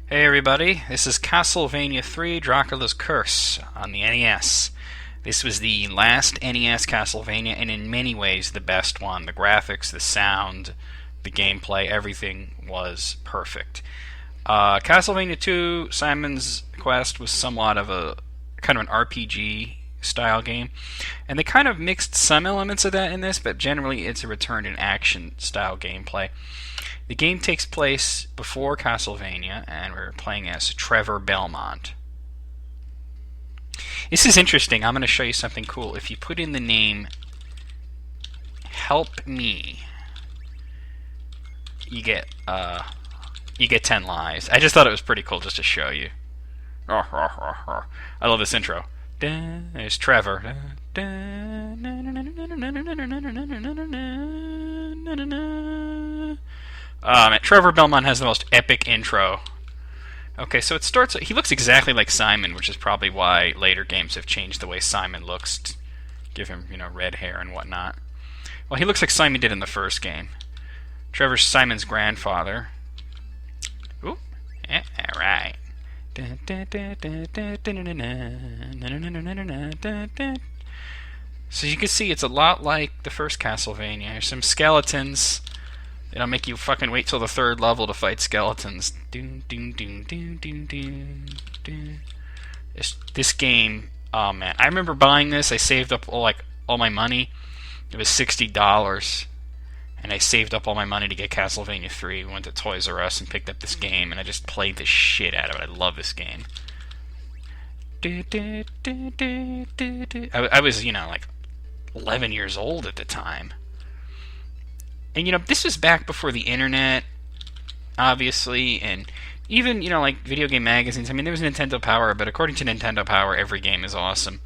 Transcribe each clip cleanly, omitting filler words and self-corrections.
Hey everybody, this is CastleVania III Dracula's Curse on the NES. This was the last NES Castlevania, and in many ways the best one. The graphics, the sound, the gameplay, everything was perfect. Castlevania II, Simon's Quest, was somewhat of a kind of an RPG style game, and they kind of mixed some elements of that in this, but generally it's a return to action style gameplay. The game takes place before Castlevania, and we're playing as Trevor Belmont. This is interesting. I'm going to show you something cool. If you put in the name Help Me, you get 10 lives. I just thought it was pretty cool just to show you. I love this intro. There's Trevor. Man, Trevor Belmont has the most epic intro. Okay, so it starts... He looks exactly like Simon, which is probably why later games have changed the way Simon looks to give him, red hair and whatnot. Well, he looks like Simon did in the first game. Trevor's Simon's grandfather. Ooh, yeah, alright. So you can see it's a lot like the first Castlevania. There's some skeletons. It'll make you fucking wait till the third level to fight skeletons. This game, oh man. I remember buying this. I saved up all my money. It was $60. And I saved up all my money to get Castlevania 3. We went to Toys R Us and picked up this game, and I just played the shit out of it. I love this game. I was, 11 years old at the time. And, this was back before the internet, obviously, and even, video game magazines. I mean, there was Nintendo Power, but according to Nintendo Power, every game is awesome.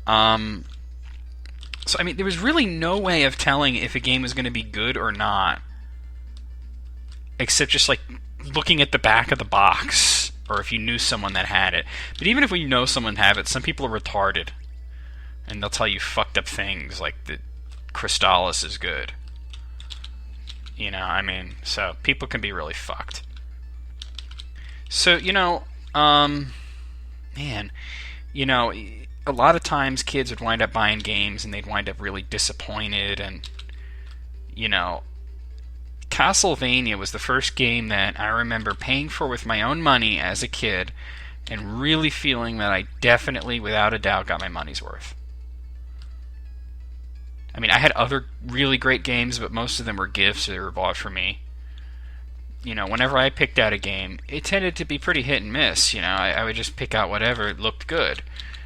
So, I mean, there was really no way of telling if a game was going to be good or not, except just, looking at the back of the box, or if you knew someone that had it. But even if we know someone have it, some people are retarded, and they'll tell you fucked up things, like that Crystallis is good. So people can be really fucked. So, man, a lot of times kids would wind up buying games and they'd wind up really disappointed, and, Castlevania was the first game that I remember paying for with my own money as a kid and really feeling that I definitely, without a doubt, got my money's worth. I mean, I had other really great games, but most of them were gifts that were bought for me. Whenever I picked out a game, it tended to be pretty hit and miss. I would just pick out whatever looked good.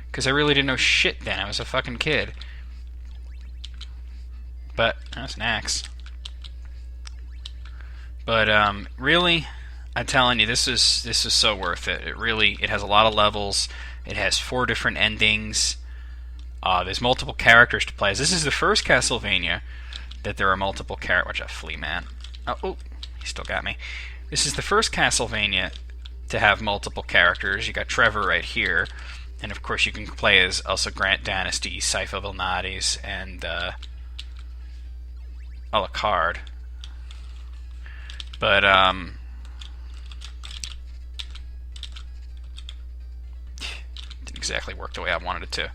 Because I really didn't know shit then. I was a fucking kid. But, that's an axe. But, really, I'm telling you, this is so worth it. It has a lot of levels. It has 4 different endings. There's multiple characters to play as. This is the first Castlevania that there are multiple characters. Watch out, Flea Man. Oh, he still got me. This is the first Castlevania to have multiple characters. You got Trevor right here. And of course you can play as also Grant Danasty, Sypha Belnades, and Alucard. But, didn't exactly work the way I wanted it to.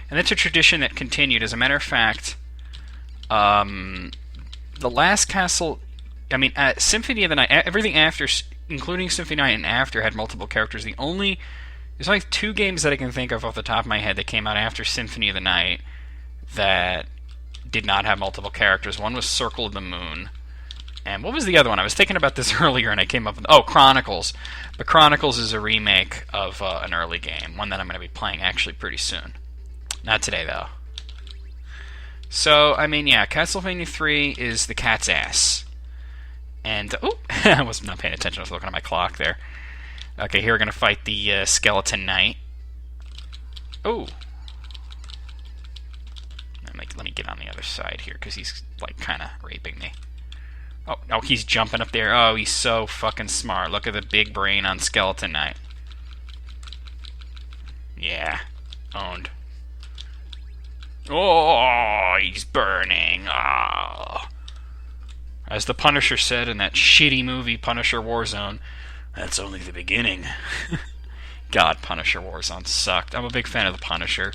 And that's a tradition that continued. As a matter of fact, the last Symphony of the Night, everything after, including Symphony of the Night and after, had multiple characters. There's only 2 games that I can think of off the top of my head that came out after Symphony of the Night that did not have multiple characters. One was Circle of the Moon. And what was the other one? I was thinking about this earlier and I came up with... Oh, Chronicles. But Chronicles is a remake of an early game, one that I'm going to be playing actually pretty soon. Not today, though. So, Castlevania 3 is the cat's ass. And, I was not paying attention, I was looking at my clock there. Okay, here we're going to fight the Skeleton Knight. Oh. Let me get on the other side here, because he's, kind of raping me. Oh, he's jumping up there. Oh, he's so fucking smart. Look at the big brain on Skeleton Knight. Yeah. Owned. Oh, he's burning. Oh. As the Punisher said in that shitty movie Punisher Warzone, That's only the beginning. God, Punisher Warzone sucked. I'm a big fan of the Punisher.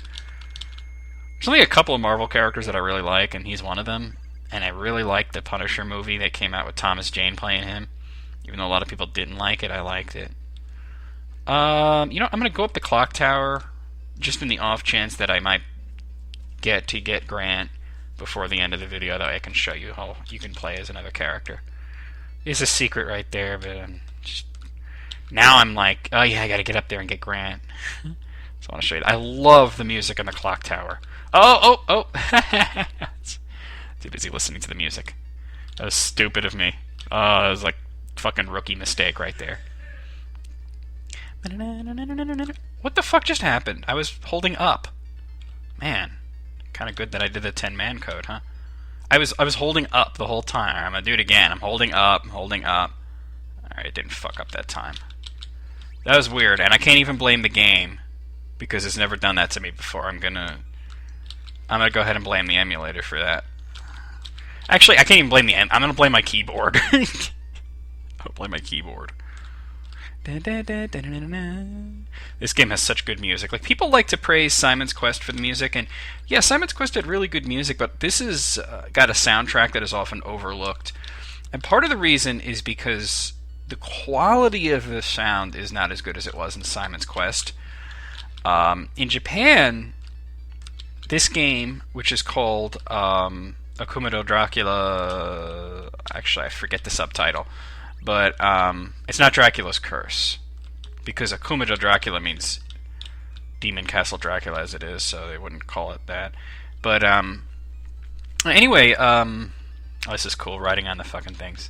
There's only a couple of Marvel characters that I really like, and he's one of them. And I really liked the Punisher movie that came out with Thomas Jane playing him. Even though a lot of people didn't like it, I liked it. I'm going to go up the clock tower, just in the off chance that I might get Grant before the end of the video, that I can show you how you can play as another character. There's a secret right there, but now I'm like, oh yeah, I gotta get up there and get Grant. So I want to show you. I love the music in the clock tower. Oh! Too busy listening to the music. That was stupid of me. That was like fucking rookie mistake right there. What the fuck just happened? I was holding up. Man, kind of good that I did the 10-man code, huh? I was holding up the whole time. I'm gonna do it again. I'm holding up. Alright, it didn't fuck up that time. That was weird, and I can't even blame the game because it's never done that to me before. I'm gonna go ahead and blame the emulator for that. Actually, I can't even blame I'm gonna blame my keyboard. I'll blame my keyboard. This game has such good music. Like, people like to praise Simon's Quest for the music, and yeah, Simon's Quest had really good music, but this is got a soundtrack that is often overlooked. And part of the reason is because the quality of the sound is not as good as it was in Simon's Quest. In Japan, this game, which is called Akumado Dracula... Actually, I forget the subtitle. But it's not Dracula's Curse, because Akumado Dracula means Demon Castle Dracula as it is, so they wouldn't call it that. But anyway, this is cool, riding on the fucking things.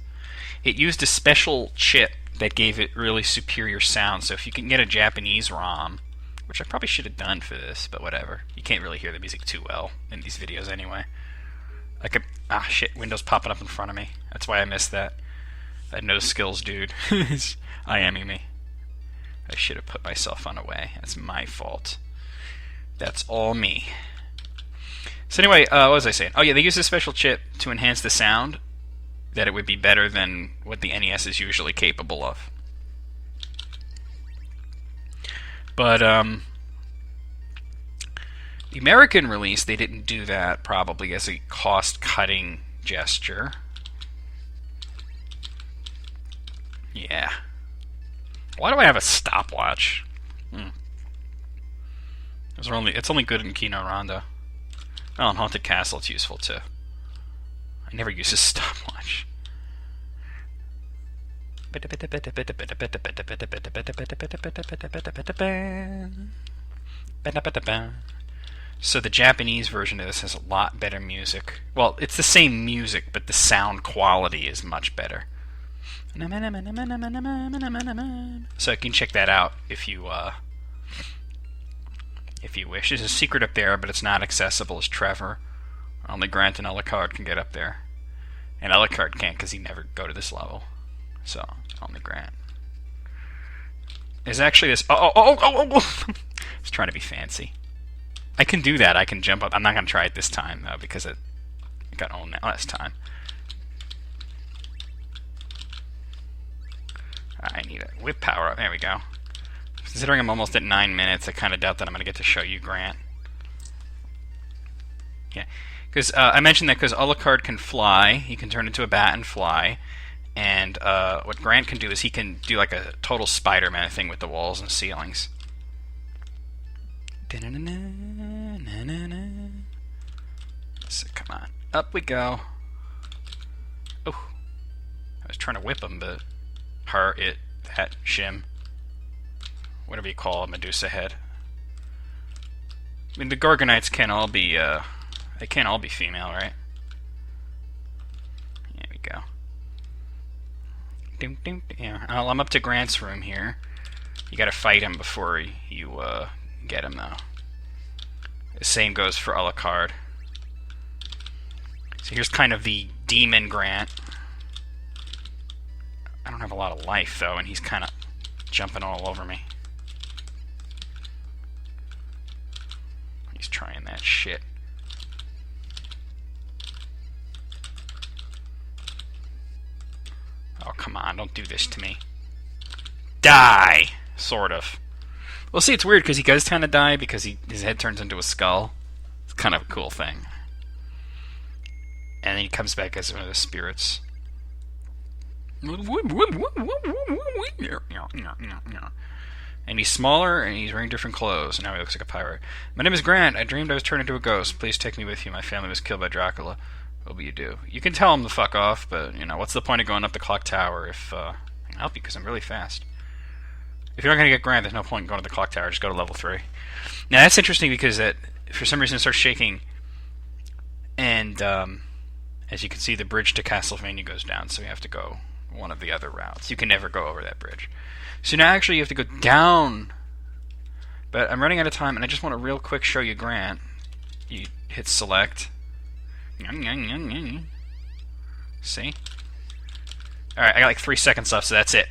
It used a special chip that gave it really superior sound, so if you can get a Japanese ROM, which I probably should have done for this, but whatever. You can't really hear the music too well in these videos anyway. Shit, Windows popping up in front of me. That's why I missed that. That no skills dude is IMing me. I should have put my cell phone away. That's my fault. That's all me. So anyway, what was I saying? Oh yeah, they use a special chip to enhance the sound, that it would be better than what the NES is usually capable of. But the American release, they didn't do that, probably as a cost-cutting gesture. Yeah. Why do I have a stopwatch? It's only good in Kino Rondo. Well, in Haunted Castle it's useful too. I never use a stopwatch. So the Japanese version of this has a lot better music. Well, it's the same music, but the sound quality is much better. So you can check that out if you wish. There's a secret up there, but it's not accessible as Trevor. Only Grant and Alucard can get up there. And Alucard can't because he never go to this level. So, only Grant. There's actually this... Oh! It's trying to be fancy. I can do that. I can jump up. I'm not going to try it this time, though, because it got owned last time. I need a whip power up. There we go. Considering I'm almost at 9 minutes, I kind of doubt that I'm going to get to show you Grant. Yeah, because I mentioned that because Alucard can fly, he can turn into a bat and fly, and what Grant can do is he can do like a total Spider-Man thing with the walls and ceilings. So, come on, up we go. Oh, I was trying to whip him, but her, it, that, shim, whatever you call a Medusa head. I mean, the Gorgonites can't all be, they can't all be female, right? There we go. Yeah, I'm up to Grant's room here. You gotta fight him before you get him, though. The same goes for Alucard. So here's kind of the demon Grant. I don't have a lot of life, though, and he's kind of jumping all over me. He's trying that shit. Oh, come on, don't do this to me. Die! Sort of. Well, see, it's weird because he does kind of die because his head turns into a skull. It's kind of a cool thing. And then he comes back as one of the spirits. And he's smaller, and he's wearing different clothes, and now he looks like a pirate. My name is Grant. I dreamed I was turned into a ghost. Please take me with you. My family was killed by Dracula. What will you do? You can tell him to fuck off, but, you know, what's the point of going up the clock tower if, I can help you because I'm really fast. If you're not going to get Grant, there's no point in going to the clock tower. Just go to level 3. Now, that's interesting because for some reason it starts shaking, and, as you can see, the bridge to CastleVania goes down, so you have to go one of the other routes. You can never go over that bridge. So now actually you have to go down. But I'm running out of time, and I just want to real quick show you Grant. You hit select. See? Alright, I got like 3 seconds left, so that's it.